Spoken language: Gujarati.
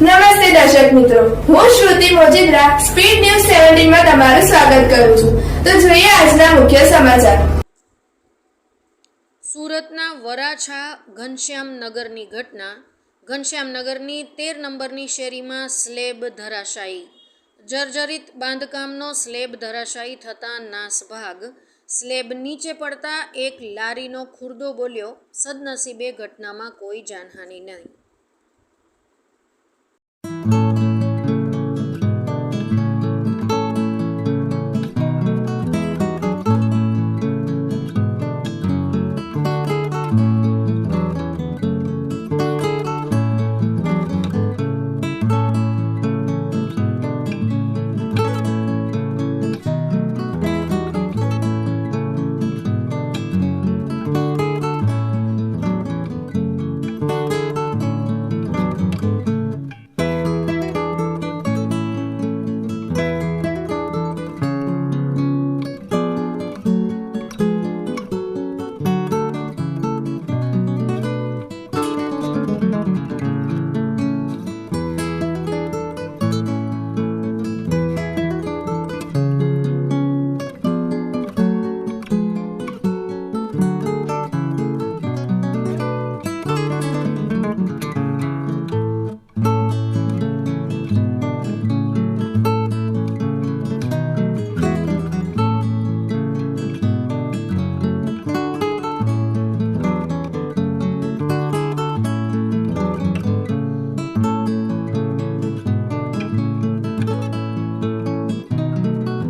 નમસ્તે દર્શક મિત્રો, હું શ્રુતિ મોજીદ્રા સ્પીડ ન્યૂઝ 17 માં તમારું સ્વાગત કરું છું. તો જોઈએ આજના મુખ્ય સમાચાર. સુરતના વરાછા ઘનશ્યામનગરની ઘટના. ઘનશ્યામનગરની 13 નંબરની શેરીમાં સ્લેબ ધરાશાયી. જર્જરિત બાંધકામનો સ્લેબ ધરાશાયી થતાં નાસભાગ. સ્લેબ નીચે પડતા એક લારીનો ખુરદો બોલ્યો. સદનસીબે ઘટનામાં કોઈ જાનહાનિ નહીં.